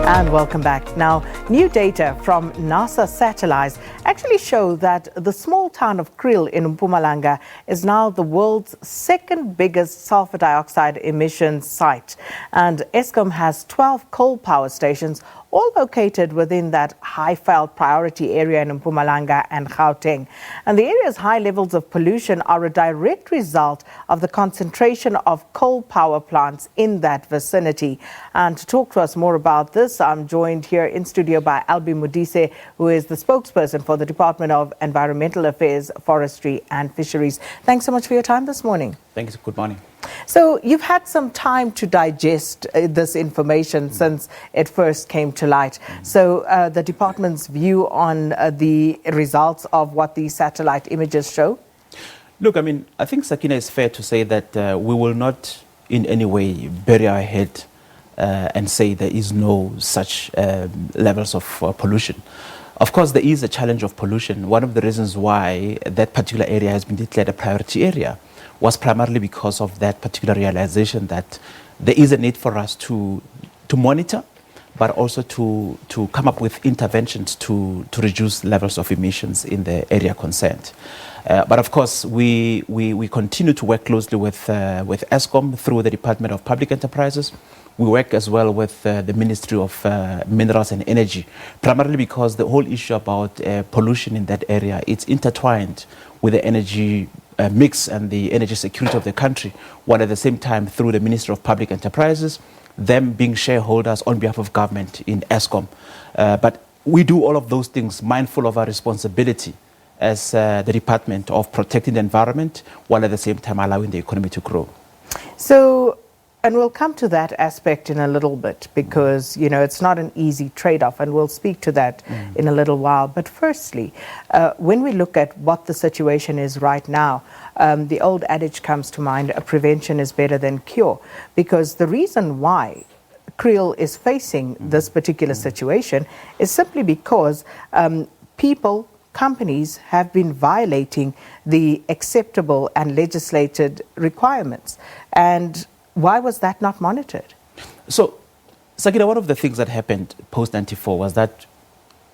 And welcome back. Now, new data from NASA satellites actually show that the small town of Kriel in Mpumalanga is now the world's second biggest sulphur dioxide emission site. And Eskom has 12 coal power stations, all located within that Highveld Priority Area in Mpumalanga and Gauteng. And the area's high levels of pollution are a direct result of the concentration of coal power plants in that vicinity. And to talk to us more about this, I'm joined here in studio by Albi Modise, who is the spokesperson for the Department of Environmental Affairs, Forestry and Fisheries. Thanks so much for your time this morning. Thank you. Good morning. So you've had some time to digest this information since it first came to light. So the department's view on the results of what these satellite images show? Look, I think, Sakina, it's fair to say that we will not in any way bury our head and say there is no such levels of pollution. Of course, there is a challenge of pollution. One of the reasons why that particular area has been declared a priority area was primarily because of that particular realization that there is a need for us to monitor, but also to come up with interventions to reduce levels of emissions in the area concerned. But of course, we continue to work closely with Eskom through the Department of Public Enterprises. We work as well with the Ministry of Minerals and Energy, primarily because the whole issue about pollution in that area, it's intertwined with the energy mix and the energy security of the country, while at the same time through the Ministry of Public Enterprises, them being shareholders on behalf of government in Eskom. But we do all of those things mindful of our responsibility as the Department of protecting the environment, while at the same time allowing the economy to grow. So, and we'll come to that aspect in a little bit because, you know, it's not an easy trade-off, and we'll speak to that in a little while. But firstly, when we look at what the situation is right now, the old adage comes to mind, prevention is better than cure, because the reason why Kriel is facing this particular situation is simply because companies have been violating the acceptable and legislated requirements. And why was that not monitored? So, Sakina, one of the things that happened post-94 was that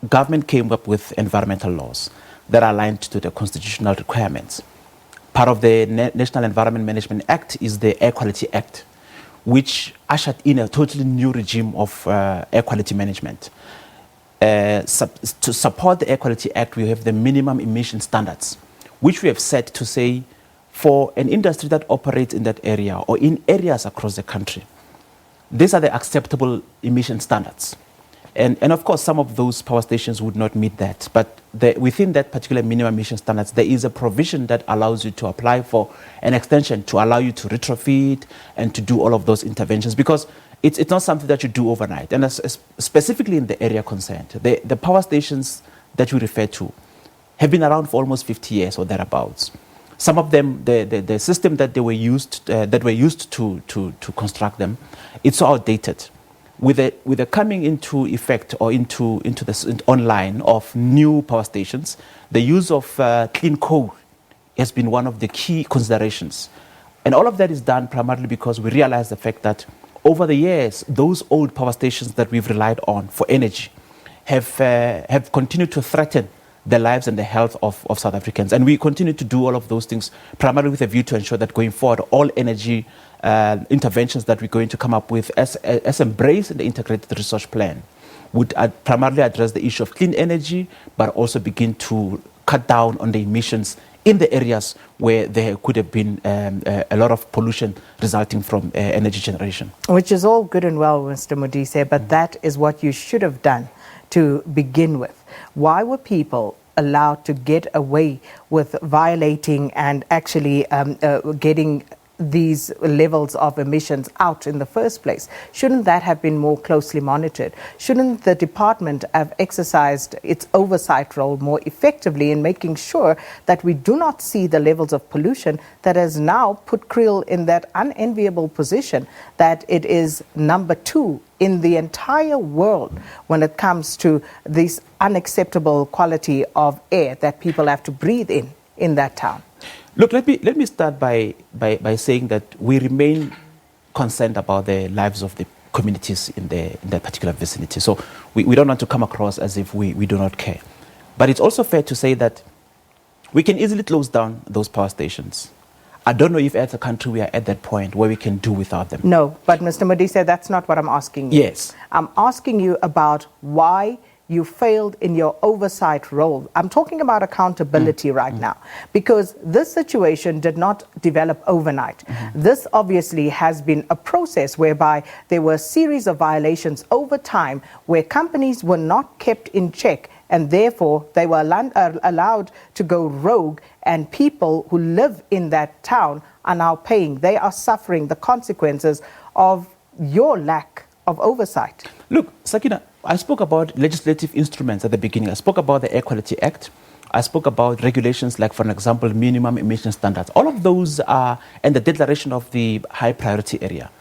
government came up with environmental laws that are aligned to the constitutional requirements. Part of the National Environment Management Act is the Air Quality Act, which ushered in a totally new regime of air quality management. To support the Air Quality Act, we have the minimum emission standards, which we have set to say for an industry that operates in that area or in areas across the country, these are the acceptable emission standards. And of course, some of those power stations would not meet that. But within that particular minimum emission standards, there is a provision that allows you to apply for an extension to allow you to retrofit and to do all of those interventions, because it's not something that you do overnight. And specifically in the area concerned, the power stations that you refer to have been around for almost 50 years or thereabouts. Some of them, the system that were used to construct them, it's so outdated. With the coming into effect or into the online of new power stations, the use of clean coal has been one of the key considerations. And all of that is done primarily because we realize the fact that over the years, those old power stations that we've relied on for energy have continued to threaten the lives and the health of South Africans. And we continue to do all of those things primarily with a view to ensure that going forward, all energy interventions that we're going to come up with as embraced in the integrated resource plan would primarily address the issue of clean energy, but also begin to cut down on the emissions in the areas where there could have been a lot of pollution resulting from energy generation. Which is all good and well, Mr. Modise, but that is what you should have done to begin with. Why were people allowed to get away with violating and actually getting these levels of emissions out in the first place? Shouldn't that have been more closely monitored? Shouldn't the department have exercised its oversight role more effectively in making sure that we do not see the levels of pollution that has now put Kriel in that unenviable position that it is number 2 in the entire world when it comes to this unacceptable quality of air that people have to breathe in that town? Look, let me start by saying that we remain concerned about the lives of the communities in that particular vicinity. So we don't want to come across as if we do not care. But it's also fair to say that we can easily close down those power stations. I don't know if as a country we are at that point where we can do without them. No, but Mr. Modise, that's not what I'm asking you. Yes. I'm asking you about why you failed in your oversight role. I'm talking about accountability right now, because this situation did not develop overnight. This obviously has been a process whereby there were a series of violations over time where companies were not kept in check, and therefore they were allowed to go rogue, and people who live in that town are now paying. They are suffering the consequences of your lack of oversight. Look, Sakina, I spoke about legislative instruments at the beginning. I spoke about the Air Quality Act. I spoke about regulations like, for example, minimum emission standards. All of those are, and the declaration of the high priority area.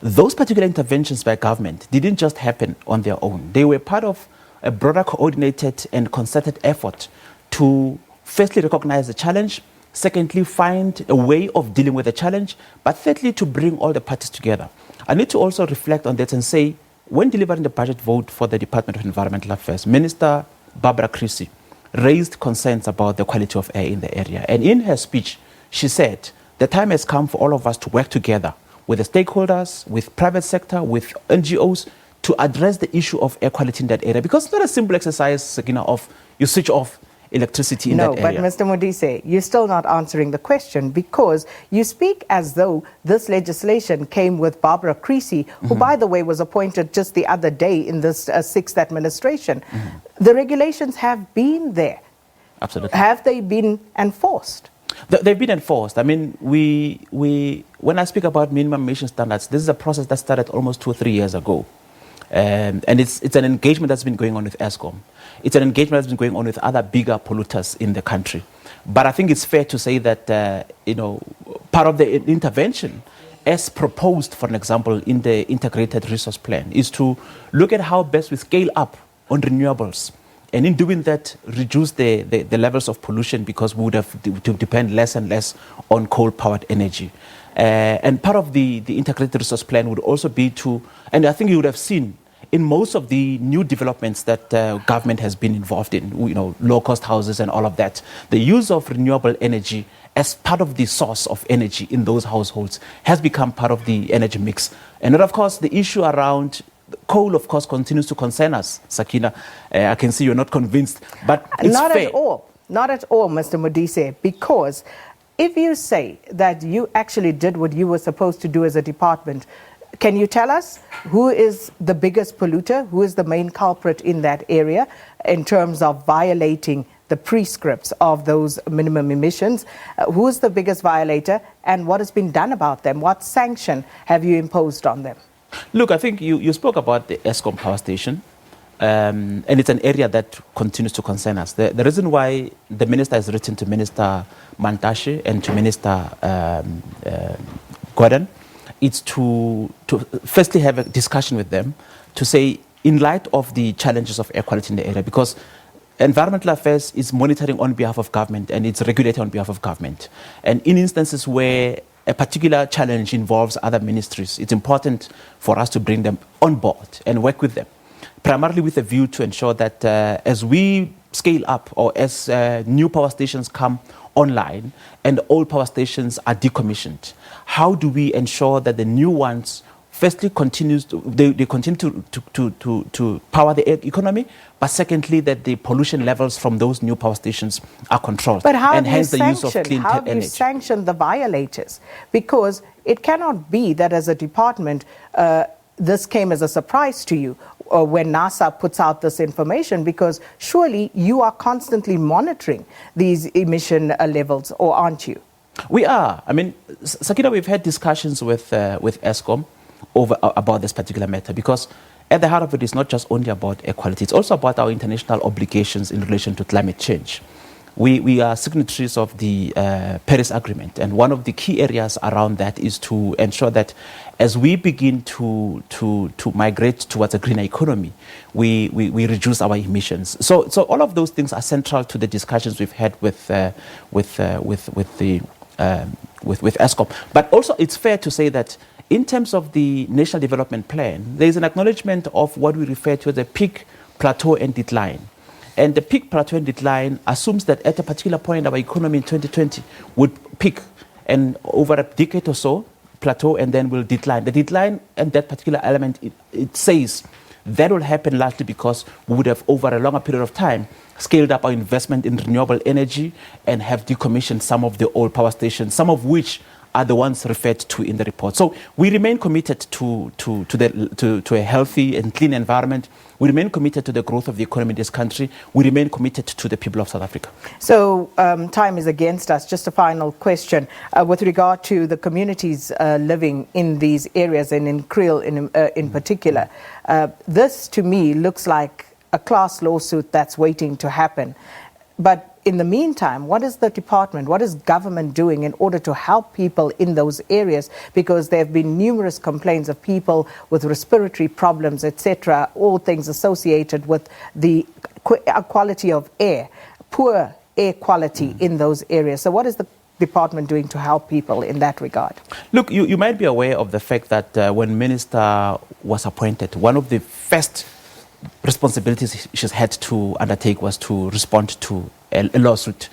Those particular interventions by government didn't just happen on their own. They were part of a broader coordinated and concerted effort to firstly recognize the challenge, secondly find a way of dealing with the challenge, but thirdly to bring all the parties together. I need to also reflect on that and say, when delivering the budget vote for the Department of Environmental Affairs, Minister Barbara Kriel raised concerns about the quality of air in the area. And in her speech, she said, the time has come for all of us to work together with the stakeholders, with private sector, with NGOs, to address the issue of air quality in that area. Because it's not a simple exercise, Sakina, of you switch off electricity in that area. No, but Mr. Modise, you're still not answering the question, because you speak as though this legislation came with Barbara Kriel, who, by the way, was appointed just the other day in this sixth administration. The regulations have been there. Absolutely. Have they been enforced? They've been enforced. I mean, when I speak about minimum emission standards, this is a process that started almost 2 or 3 years ago. And it's an engagement that's been going on with Eskom. It's an engagement that's been going on with other bigger polluters in the country. But I think it's fair to say that, part of the intervention, as proposed, for an example, in the integrated resource plan, is to look at how best we scale up on renewables. And in doing that, reduce the levels of pollution, because we would have to depend less and less on coal-powered energy. And part of the integrated resource plan would also be to, and I think you would have seen in most of the new developments that government has been involved in, low-cost houses and all of that, the use of renewable energy as part of the source of energy in those households has become part of the energy mix. And then, of course, the issue around coal, of course, continues to concern us, Sakina. I can see you're not convinced, but it's not fair. At all. Not at all, Mr. Modise, because if you say that you actually did what you were supposed to do as a department, can you tell us who is the biggest polluter, who is the main culprit in that area in terms of violating the prescripts of those minimum emissions? Who is the biggest violator, and what has been done about them? What sanction have you imposed on them? Look, I think you spoke about the Eskom power station, and it's an area that continues to concern us. The reason why the minister has written to Minister Mantashe and to Minister Gordon, it's to firstly have a discussion with them to say, in light of the challenges of air quality in the area, because environmental affairs is monitoring on behalf of government and it's regulated on behalf of government. And in instances where a particular challenge involves other ministries, it's important for us to bring them on board and work with them, primarily with a view to ensure that as we scale up, or as new power stations come online and old power stations are decommissioned, how do we ensure that the new ones firstly they continue to power the economy, but secondly that the pollution levels from those new power stations are controlled, but how and do hence you the use of clean how do you energy. sanction the violators? Because it cannot be that as a department this came as a surprise to you when NASA puts out this information, because surely you are constantly monitoring these emission levels, or aren't you? We are. I mean, Sakina, we've had discussions with Eskom about this particular matter, because at the heart of it is not just only about air quality, it's also about our international obligations in relation to climate change. We are signatories of the Paris Agreement, and one of the key areas around that is to ensure that as we begin to migrate towards a greener economy, we reduce our emissions. So all of those things are central to the discussions we've had with Eskom. But also, it's fair to say that In terms of the National Development Plan, there is an acknowledgement of what we refer to as a peak, plateau, and decline. And the peak, plateau, and decline assumes that at a particular point, our economy in 2020 would peak, and over a decade or so, plateau, and then will decline. The decline and that particular element, it says that will happen largely because we would have, over a longer period of time, scaled up our investment in renewable energy and have decommissioned some of the old power stations, some of which are the ones referred to in the report. So we remain committed to a healthy and clean environment. We remain committed to the growth of the economy in this country. We remain committed to the people of South Africa. So time is against us. Just a final question with regard to the communities living in these areas and in Kriel in particular. This to me looks like a class lawsuit that's waiting to happen. But in the meantime, what is the department, what is government doing in order to help people in those areas? Because there have been numerous complaints of people with respiratory problems, etc., all things associated with the quality of air, poor air quality in those areas. So what is the department doing to help people in that regard? Look, you might be aware of the fact that when Minister was appointed, one of the first responsibilities she's had to undertake was to respond to a lawsuit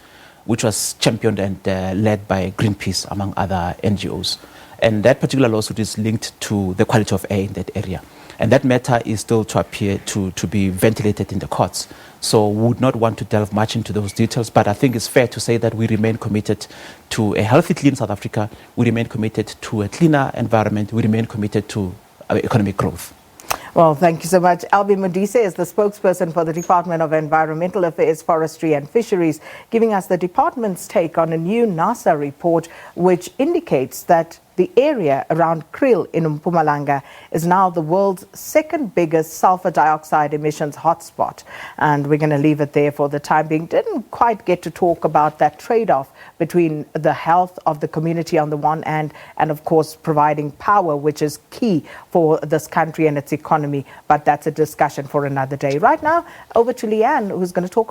which was championed and led by Greenpeace, among other NGOs. And that particular lawsuit is linked to the quality of air in that area. And that matter is still to appear to be ventilated in the courts. So we would not want to delve much into those details, but I think it's fair to say that we remain committed to a healthy, clean South Africa. We remain committed to a cleaner environment. We remain committed to economic growth. Well, thank you so much. Albi Modise is the spokesperson for the Department of Environmental Affairs, Forestry and Fisheries, giving us the department's take on a new NASA report which indicates that the area around Kriel in Mpumalanga is now the world's second biggest sulphur dioxide emissions hotspot. And we're going to leave it there for the time being. Didn't quite get to talk about that trade-off between the health of the community on the one hand and, of course, providing power, which is key for this country and its economy. But that's a discussion for another day. Right now, over to Leanne, who's going to talk